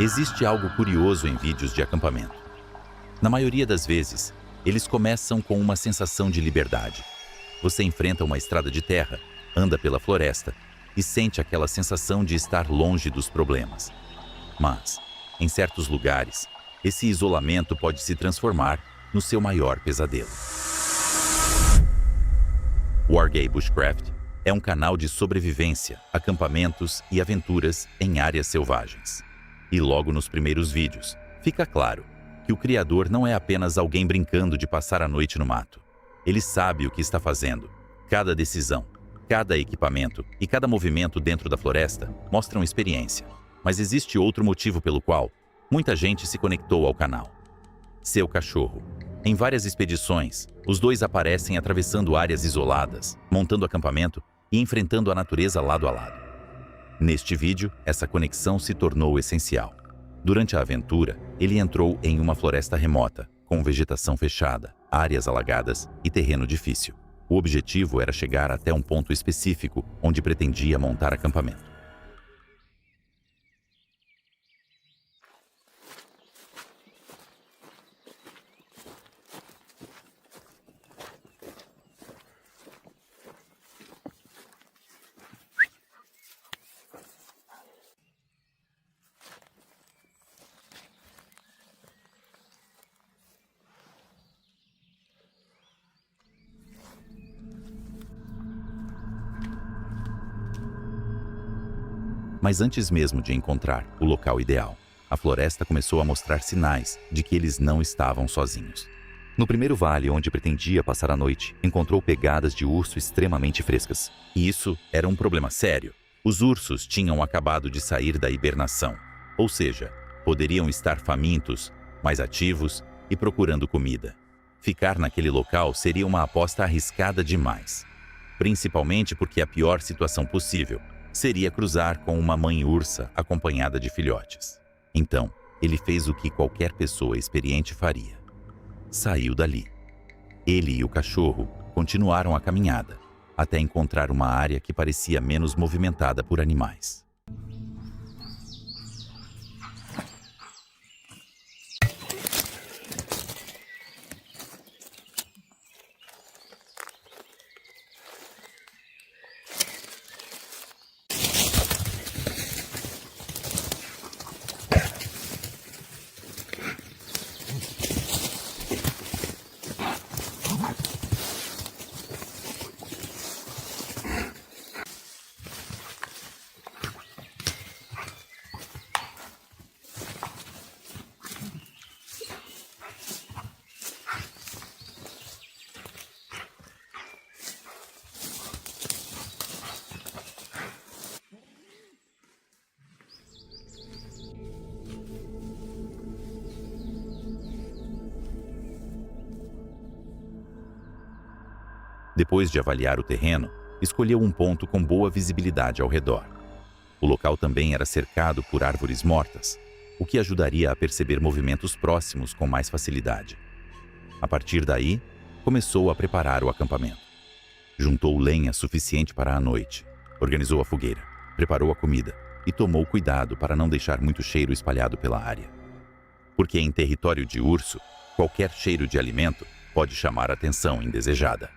Existe algo curioso em vídeos de acampamento. Na maioria das vezes, eles começam com uma sensação de liberdade. Você enfrenta uma estrada de terra, anda pela floresta e sente aquela sensação de estar longe dos problemas. Mas, em certos lugares, esse isolamento pode se transformar no seu maior pesadelo. Wargay Bushcraft é um canal de sobrevivência, acampamentos e aventuras em áreas selvagens. E logo nos primeiros vídeos, fica claro que o criador não é apenas alguém brincando de passar a noite no mato. Ele sabe o que está fazendo. Cada decisão, cada equipamento e cada movimento dentro da floresta mostram experiência. Mas existe outro motivo pelo qual muita gente se conectou ao canal. Seu cachorro. Em várias expedições, os dois aparecem atravessando áreas isoladas, montando acampamento e enfrentando a natureza lado a lado. Neste vídeo, essa conexão se tornou essencial. Durante a aventura, ele entrou em uma floresta remota, com vegetação fechada, áreas alagadas e terreno difícil. O objetivo era chegar até um ponto específico onde pretendia montar acampamento. Mas antes mesmo de encontrar o local ideal, a floresta começou a mostrar sinais de que eles não estavam sozinhos. No primeiro vale onde pretendia passar a noite, encontrou pegadas de urso extremamente frescas. E isso era um problema sério. Os ursos tinham acabado de sair da hibernação, ou seja, poderiam estar famintos, mais ativos e procurando comida. Ficar naquele local seria uma aposta arriscada demais, principalmente porque a pior situação possível seria cruzar com uma mãe ursa acompanhada de filhotes. Então, ele fez o que qualquer pessoa experiente faria. Saiu dali. Ele e o cachorro continuaram a caminhada, até encontrar uma área que parecia menos movimentada por animais. Depois de avaliar o terreno, escolheu um ponto com boa visibilidade ao redor. O local também era cercado por árvores mortas, o que ajudaria a perceber movimentos próximos com mais facilidade. A partir daí, começou a preparar o acampamento. Juntou lenha suficiente para a noite, organizou a fogueira, preparou a comida e tomou cuidado para não deixar muito cheiro espalhado pela área. Porque em território de urso, qualquer cheiro de alimento pode chamar atenção indesejada.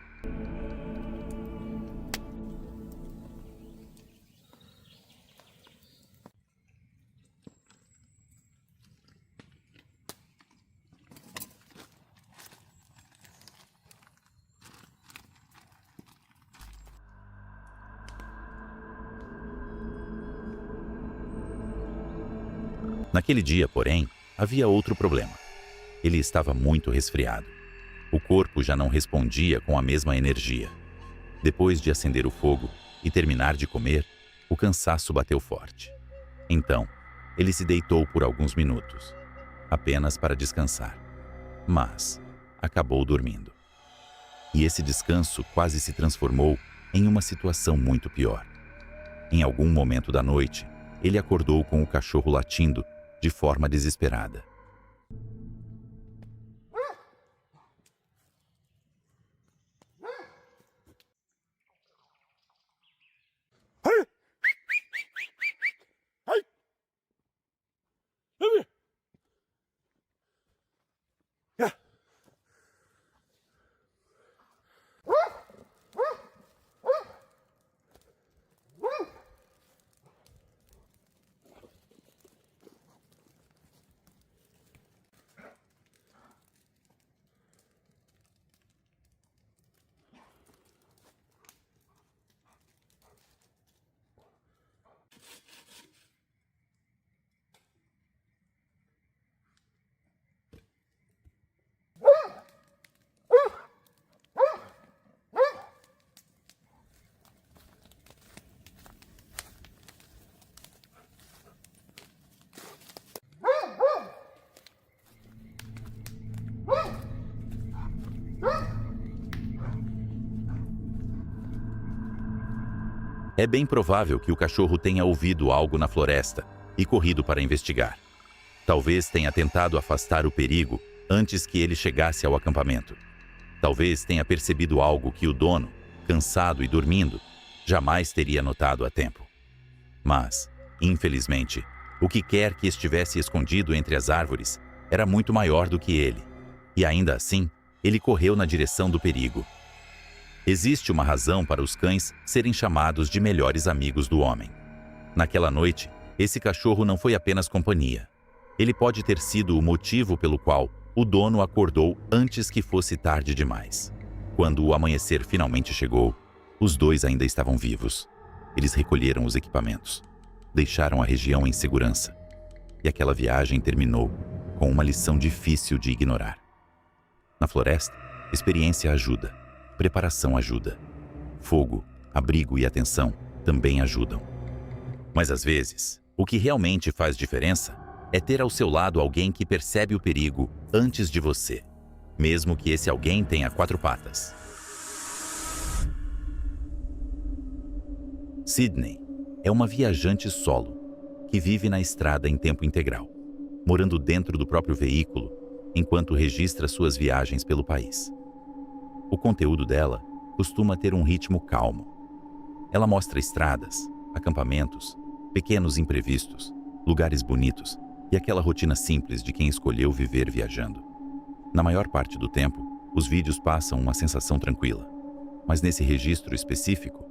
Naquele dia, porém, havia outro problema. Ele estava muito resfriado. O corpo já não respondia com a mesma energia. Depois de acender o fogo e terminar de comer, o cansaço bateu forte. Então, ele se deitou por alguns minutos, apenas para descansar. Mas acabou dormindo. E esse descanso quase se transformou em uma situação muito pior. Em algum momento da noite, ele acordou com o cachorro latindo de forma desesperada. É bem provável que o cachorro tenha ouvido algo na floresta e corrido para investigar. Talvez tenha tentado afastar o perigo antes que ele chegasse ao acampamento. Talvez tenha percebido algo que o dono, cansado e dormindo, jamais teria notado a tempo. Mas, infelizmente, o que quer que estivesse escondido entre as árvores era muito maior do que ele. E ainda assim, ele correu na direção do perigo. Existe uma razão para os cães serem chamados de melhores amigos do homem. Naquela noite, esse cachorro não foi apenas companhia. Ele pode ter sido o motivo pelo qual o dono acordou antes que fosse tarde demais. Quando o amanhecer finalmente chegou, os dois ainda estavam vivos. Eles recolheram os equipamentos, deixaram a região em segurança. E aquela viagem terminou com uma lição difícil de ignorar. Na floresta, experiência ajuda, preparação ajuda. Fogo, abrigo e atenção também ajudam. Mas às vezes, o que realmente faz diferença é ter ao seu lado alguém que percebe o perigo antes de você, mesmo que esse alguém tenha 4 patas. Sydney é uma viajante solo que vive na estrada em tempo integral, morando dentro do próprio veículo enquanto registra suas viagens pelo país. O conteúdo dela costuma ter um ritmo calmo. Ela mostra estradas, acampamentos, pequenos imprevistos, lugares bonitos e aquela rotina simples de quem escolheu viver viajando. Na maior parte do tempo, os vídeos passam uma sensação tranquila, mas nesse registro específico,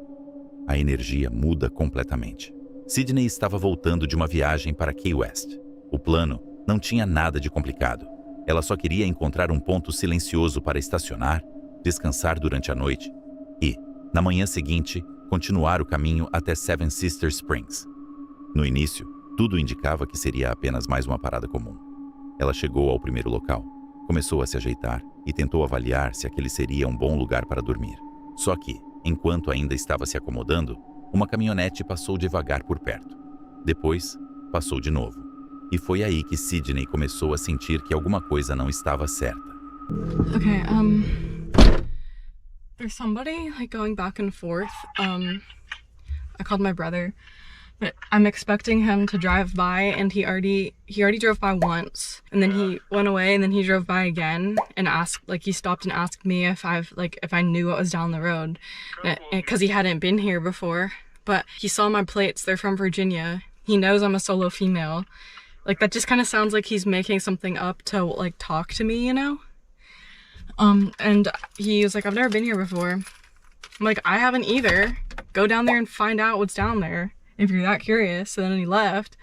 a energia muda completamente. Sydney estava voltando de uma viagem para Key West. O plano não tinha nada de complicado. Ela só queria encontrar um ponto silencioso para estacionar, descansar durante a noite e, na manhã seguinte, continuar o caminho até Seven Sisters Springs. No início, tudo indicava que seria apenas mais uma parada comum. Ela chegou ao primeiro local, começou a se ajeitar e tentou avaliar se aquele seria um bom lugar para dormir. Só que, enquanto ainda estava se acomodando, uma caminhonete passou devagar por perto. Depois, passou de novo. E foi aí que Sydney começou a sentir que alguma coisa não estava certa. Okay, there's somebody like going back and forth. I called my brother, but I'm expecting him to drive by, and he already drove by once, and then he went away, and then he drove by again and asked, like, he stopped and asked me if I knew what was down the road, because he hadn't been here before. But he saw my plates, they're from Virginia. He knows I'm a solo female. Like, that just kind of sounds like he's making something up to, like, talk to me, you know? And he was like, I've never been here before. I'm like, I haven't either. Go down there and find out what's down there if you're that curious. So then he left.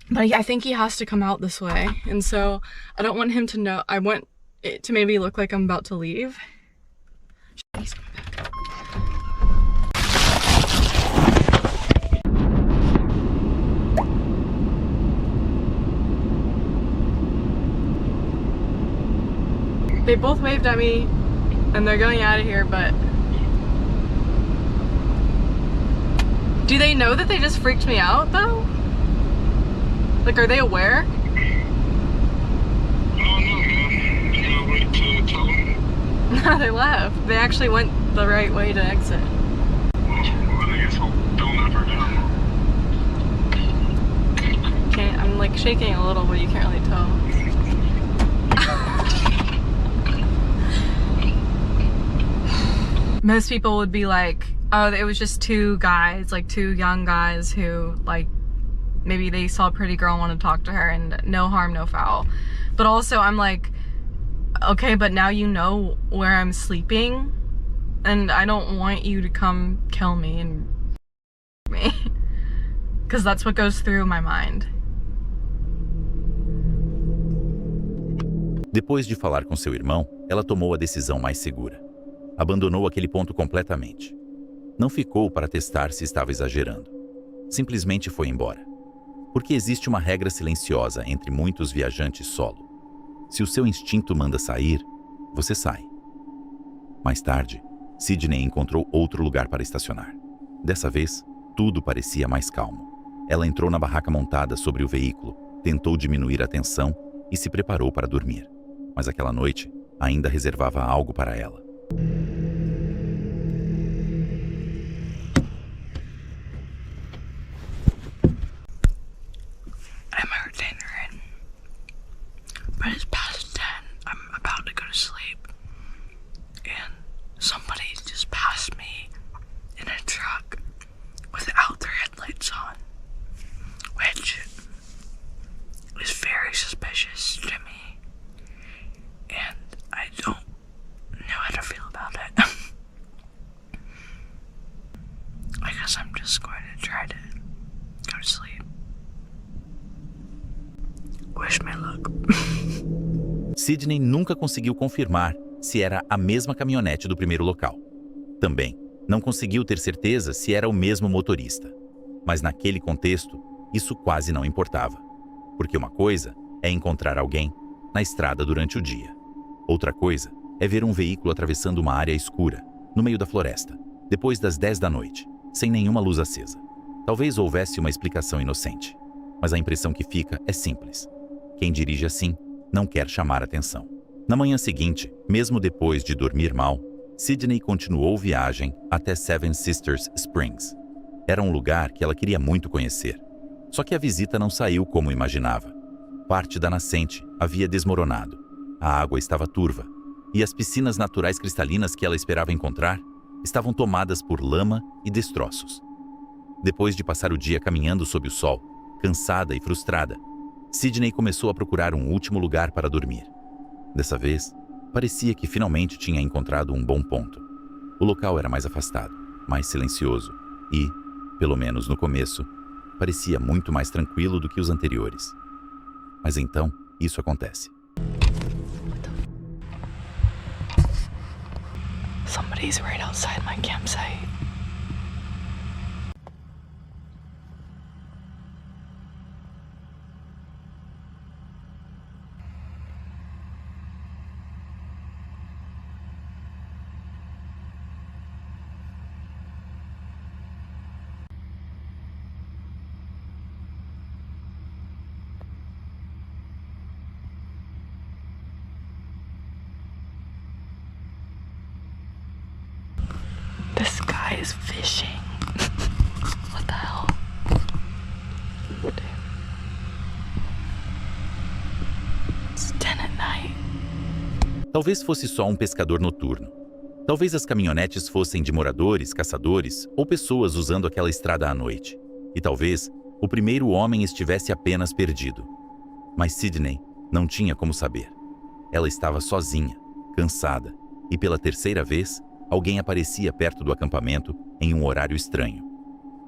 But I think he has to come out this way. And so I don't want him to know. I want it to maybe look like I'm about to leave. He's coming back. They both waved at me and they're going out of here, but do they know that they just freaked me out though? Like, are they aware? I don't know, man. You gotta wait to tell them. No, they left. They actually went the right way to exit. Well, I guess they'll never know. I'm like shaking a little, but you can't really tell. Most people would be like, oh, it was just 2 guys, like 2 young guys who, like, maybe they saw a pretty girl and wanted to talk to her, and no harm, no foul. But also I'm like, okay, but now you know where I'm sleeping, and I don't want you to come kill me and me, because that's what goes through my mind. Depois de falar com seu irmão, ela tomou a decisão mais segura. Abandonou aquele ponto completamente. Não ficou para testar se estava exagerando. Simplesmente foi embora. Porque existe uma regra silenciosa entre muitos viajantes solo. Se o seu instinto manda sair, você sai. Mais tarde, Sydney encontrou outro lugar para estacionar. Dessa vez, tudo parecia mais calmo. Ela entrou na barraca montada sobre o veículo, tentou diminuir a tensão e se preparou para dormir. Mas aquela noite ainda reservava algo para ela. Wish me luck. Sidney nunca conseguiu confirmar se era a mesma caminhonete do primeiro local. Também não conseguiu ter certeza se era o mesmo motorista. Mas naquele contexto, isso quase não importava. Porque uma coisa é encontrar alguém na estrada durante o dia. Outra coisa é ver um veículo atravessando uma área escura, no meio da floresta, depois das 10 da noite, sem nenhuma luz acesa. Talvez houvesse uma explicação inocente, mas a impressão que fica é simples. Quem dirige assim não quer chamar atenção. Na manhã seguinte, mesmo depois de dormir mal, Sidney continuou viagem até Seven Sisters Springs. Era um lugar que ela queria muito conhecer. Só que a visita não saiu como imaginava. Parte da nascente havia desmoronado. A água estava turva, e as piscinas naturais cristalinas que ela esperava encontrar estavam tomadas por lama e destroços. Depois de passar o dia caminhando sob o sol, cansada e frustrada, Sidney começou a procurar um último lugar para dormir. Dessa vez, parecia que finalmente tinha encontrado um bom ponto. O local era mais afastado, mais silencioso e, pelo menos no começo, parecia muito mais tranquilo do que os anteriores. Mas então, isso acontece. Somebody's right outside my campsite. This guy is fishing. What the hell? It's 10 at night. Talvez fosse só um pescador noturno. Talvez as caminhonetes fossem de moradores, caçadores ou pessoas usando aquela estrada à noite. E talvez o primeiro homem estivesse apenas perdido. Mas Sidney não tinha como saber. Ela estava sozinha, cansada, e pela terceira vez, alguém aparecia perto do acampamento em um horário estranho.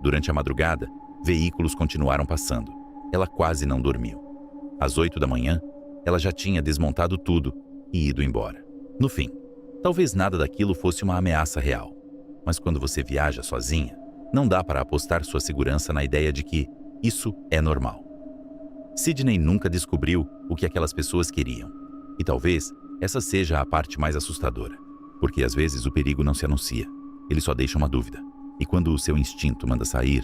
Durante a madrugada, veículos continuaram passando. Ela quase não dormiu. Às 8 da manhã, ela já tinha desmontado tudo e ido embora. No fim, talvez nada daquilo fosse uma ameaça real. Mas quando você viaja sozinha, não dá para apostar sua segurança na ideia de que isso é normal. Sidney nunca descobriu o que aquelas pessoas queriam. E talvez essa seja a parte mais assustadora. Porque às vezes o perigo não se anuncia, ele só deixa uma dúvida. E quando o seu instinto manda sair,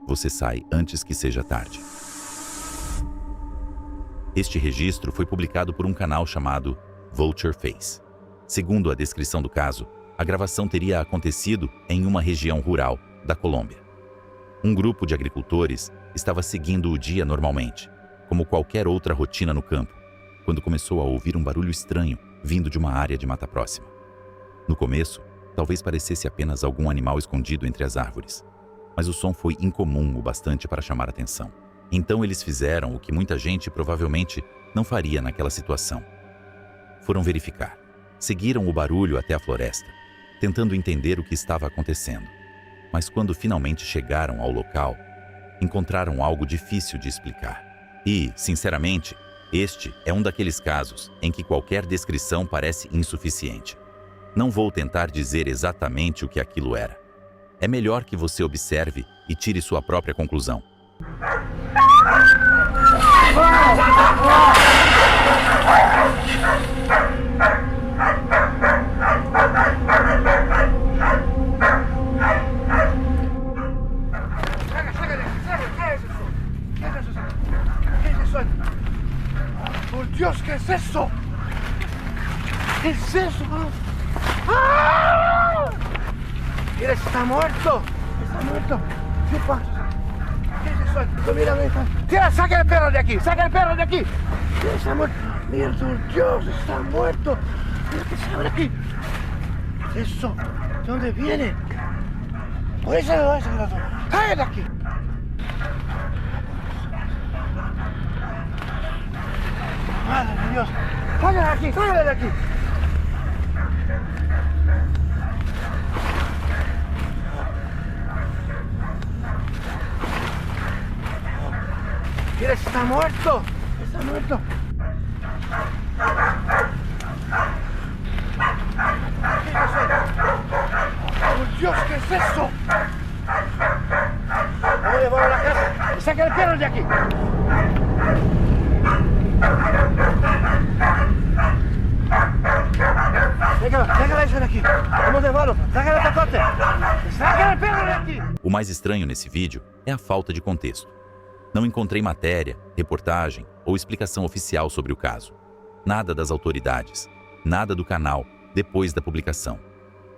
você sai antes que seja tarde. Este registro foi publicado por um canal chamado Vulture Face. Segundo a descrição do caso, a gravação teria acontecido em uma região rural da Colômbia. Um grupo de agricultores estava seguindo o dia normalmente, como qualquer outra rotina no campo, quando começou a ouvir um barulho estranho vindo de uma área de mata próxima. No começo, talvez parecesse apenas algum animal escondido entre as árvores, mas o som foi incomum o bastante para chamar atenção. Então eles fizeram o que muita gente provavelmente não faria naquela situação. Foram verificar. Seguiram o barulho até a floresta, tentando entender o que estava acontecendo. Mas quando finalmente chegaram ao local, encontraram algo difícil de explicar. E, sinceramente, este é um daqueles casos em que qualquer descrição parece insuficiente. Não vou tentar dizer exatamente o que aquilo era. É melhor que você observe e tire sua própria conclusão. ¡Por Dios, qué es eso! ¿Qué es eso? ¡Ah! Mira, está muerto. Está muerto. ¿Qué pasa? ¿Qué es eso? Mira, tira, saca el perro de aquí. Saca el perro de aquí. Mira, está muerto. Mira, por Dios, está muerto. Mira que se abre aquí. ¿Qué es eso? ¿De dónde viene? Pues ese ¡cállate de aquí! Madre de Dios. ¡Cállate de aquí! ¡Cállate de aquí! Mira, está muerto. Está muerto. ¿Qué es eso? ¡Por Dios, qué es eso! Vamos a llevarlo a la casa y saca el perro de aquí. Déjala isso daqui. Vamos levá-lo. Saca el pacote. Saca el perro de aquí. O mais estranho nesse vídeo é a falta de contexto. Não encontrei matéria, reportagem ou explicação oficial sobre o caso. Nada das autoridades, nada do canal depois da publicação.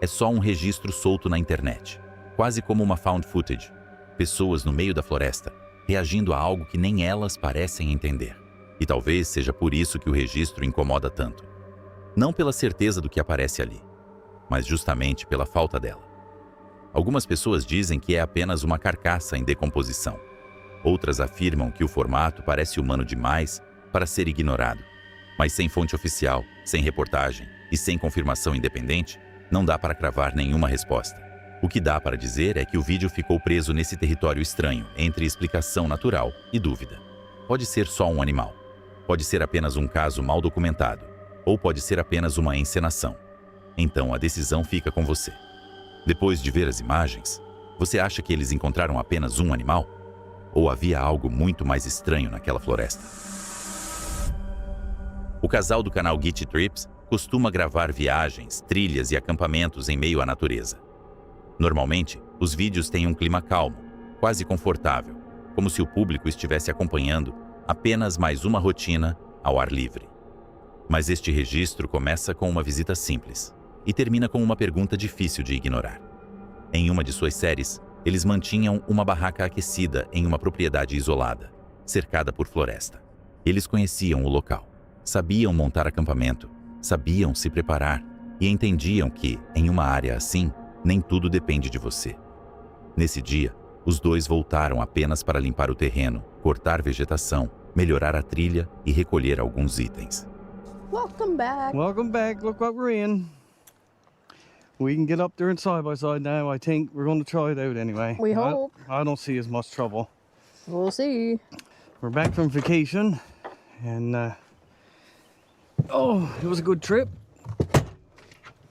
É só um registro solto na internet, quase como uma found footage. Pessoas no meio da floresta, reagindo a algo que nem elas parecem entender. E talvez seja por isso que o registro incomoda tanto. Não pela certeza do que aparece ali, mas justamente pela falta dela. Algumas pessoas dizem que é apenas uma carcaça em decomposição. Outras afirmam que o formato parece humano demais para ser ignorado. Mas sem fonte oficial, sem reportagem e sem confirmação independente, não dá para cravar nenhuma resposta. O que dá para dizer é que o vídeo ficou preso nesse território estranho, entre explicação natural e dúvida. Pode ser só um animal. Pode ser apenas um caso mal documentado. Ou pode ser apenas uma encenação. Então a decisão fica com você. Depois de ver as imagens, você acha que eles encontraram apenas um animal? Ou havia algo muito mais estranho naquela floresta? O casal do canal Gitty Trips costuma gravar viagens, trilhas e acampamentos em meio à natureza. Normalmente, os vídeos têm um clima calmo, quase confortável, como se o público estivesse acompanhando apenas mais uma rotina ao ar livre. Mas este registro começa com uma visita simples e termina com uma pergunta difícil de ignorar. Em uma de suas séries, eles mantinham uma barraca aquecida em uma propriedade isolada, cercada por floresta. Eles conheciam o local, sabiam montar acampamento, sabiam se preparar e entendiam que, em uma área assim, nem tudo depende de você. Nesse dia, os dois voltaram apenas para limpar o terreno, cortar vegetação, melhorar a trilha e recolher alguns itens. Welcome back. Welcome back. Look what we're in. We can get up there and side by side now. I think we're going to try it out anyway. We hope. I don't see as much trouble. We'll see. We're back from vacation and oh, it was a good trip.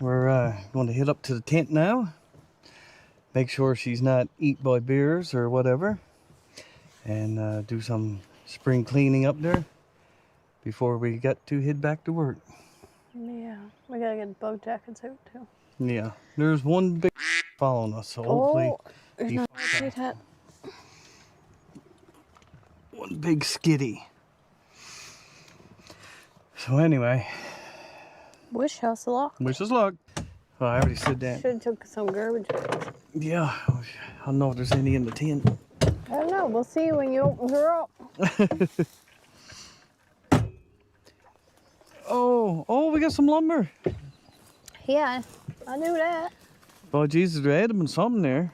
We're going to head up to the tent now. Make sure she's not eaten by bears or whatever. And do some spring cleaning up there before we get to head back to work. Yeah, we gotta get bug jackets out too. Yeah, there's one big following us, so hopefully there's he no fucks big hat. one big skitty. So anyway, Wish us luck. wish us luck. Oh, I already said that. Should have took some garbage. Yeah, I don't know if there's any in the tent. I don't know. We'll see when you open her up. Oh, we got some lumber. Yeah, I knew that. Oh, Jesus, there had been something there.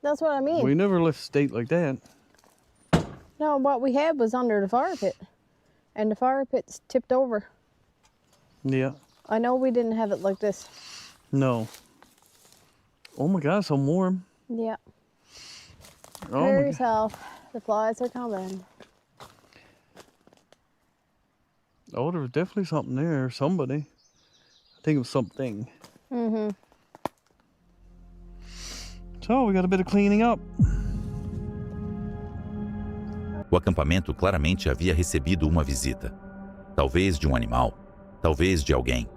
That's what I mean. We never left state like that. No, what we had was under the fire pit. And the fire pit's tipped over. Yeah, I know we didn't have it like this. no. Oh my God, so warm. Yeah. Oh Prepare my God. yourself. The flies are coming. Oh, there was definitely something there. Somebody. I think it was something. Mm-hmm. So we got a bit of cleaning up. O acampamento claramente havia recebido uma visita. Talvez de um animal, talvez de alguém.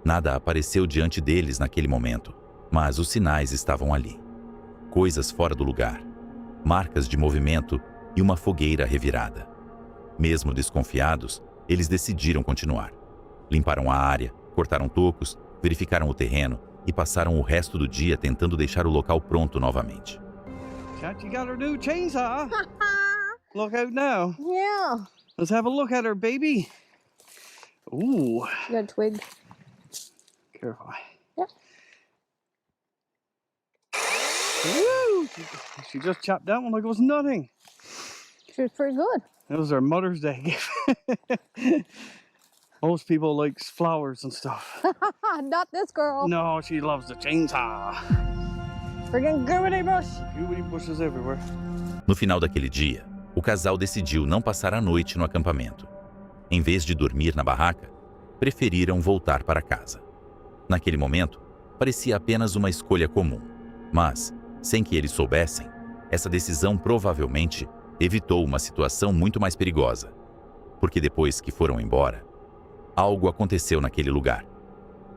Nada apareceu diante deles naquele momento, mas os sinais estavam ali. Coisas fora do lugar, marcas de movimento e uma fogueira revirada. Mesmo desconfiados, eles decidiram continuar. Limparam a área, cortaram tocos, verificaram o terreno e passaram o resto do dia tentando deixar o local pronto novamente. Chachi got her new chainsaw. Look out now. Yeah. Let's have a look at her, baby. Ooh, You got a twig. careful. Yep. Woo! She just chopped that one like it was nothing. She was pretty good. That was our Mother's Day gift. Most people like flowers and stuff. Not this girl. No, she loves the chainsaw. Friggin' goobity bush. Goobity bushes everywhere. No final daquele dia, o casal decidiu não passar a noite no acampamento. Em vez de dormir na barraca, preferiram voltar para casa. Naquele momento, parecia apenas uma escolha comum, mas, sem que eles soubessem, essa decisão provavelmente evitou uma situação muito mais perigosa, porque depois que foram embora, algo aconteceu naquele lugar.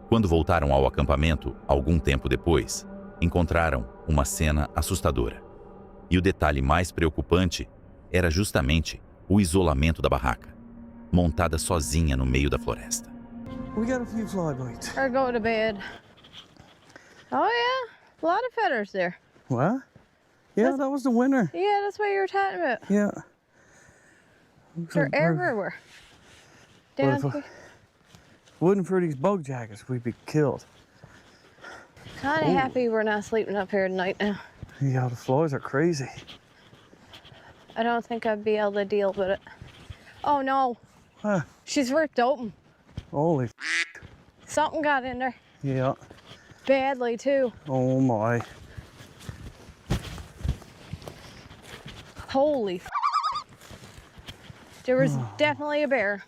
Quando voltaram ao acampamento, algum tempo depois, encontraram uma cena assustadora. E o detalhe mais preocupante era justamente o isolamento da barraca, montada sozinha no meio da floresta. We got a few flybites. Or go to bed. Oh yeah, a lot of feathers there. What? Yeah, that was the winner. Yeah, that's what you were talking about. Yeah. They're everywhere. Down Well, here. Wouldn't for these bug jackets, we'd be killed. Kind of happy we're not sleeping up here tonight now. Yeah, the flies are crazy. I don't think I'd be able to deal with it. Oh no, Huh. she's ripped open. Holy Something got in there. yeah. Badly too. Oh my. Holy There was definitely a bear.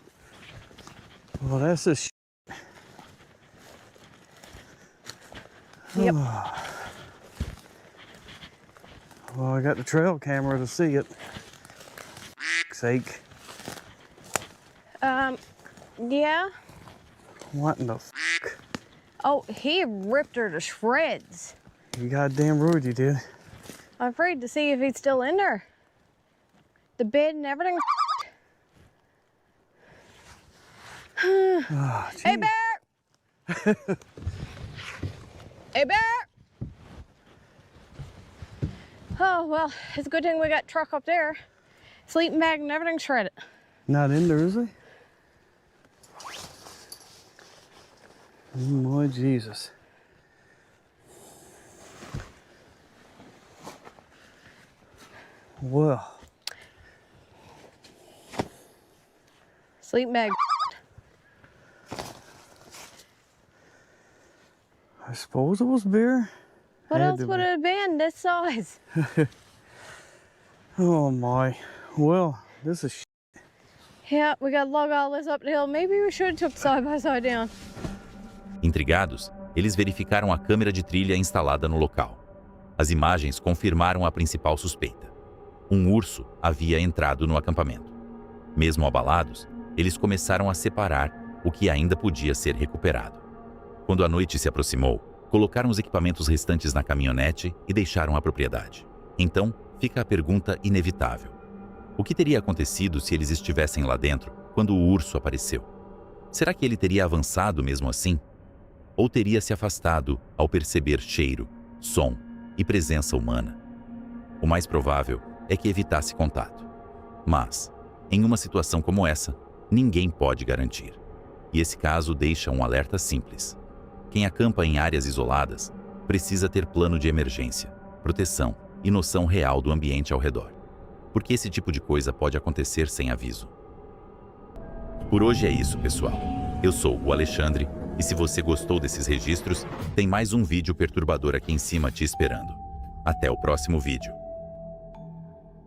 Well, that's a Yep. Well, I got the trail camera to see it. Sake. Yeah. What in the Oh, he ripped her to shreds. You goddamn rude you did. I'm afraid to see if he's still in there. The bed and everything. Oh, Hey, bear! Hey, bear! Oh, well, it's a good thing we got truck up there. Sleeping bag and everything shredded. Not in there, is he? Oh my Jesus. Well, Sleeping bag. I suppose it was beer. What Had else to would be. it have been this size? Oh my. Well, this is Yeah, we gotta lug all this up the hill. Maybe we should have took side by side down. Intrigados, eles verificaram a câmera de trilha instalada no local. As imagens confirmaram a principal suspeita. Um urso havia entrado no acampamento. Mesmo abalados, eles começaram a separar o que ainda podia ser recuperado. Quando a noite se aproximou, colocaram os equipamentos restantes na caminhonete e deixaram a propriedade. Então, fica a pergunta inevitável. O que teria acontecido se eles estivessem lá dentro quando o urso apareceu? Será que ele teria avançado mesmo assim? Ou teria se afastado ao perceber cheiro, som e presença humana? O mais provável é que evitasse contato. Mas, em uma situação como essa, ninguém pode garantir. E esse caso deixa um alerta simples. Quem acampa em áreas isoladas precisa ter plano de emergência, proteção e noção real do ambiente ao redor. Porque esse tipo de coisa pode acontecer sem aviso. Por hoje é isso, pessoal. Eu sou o Alexandre e se você gostou desses registros, tem mais um vídeo perturbador aqui em cima te esperando. Até o próximo vídeo.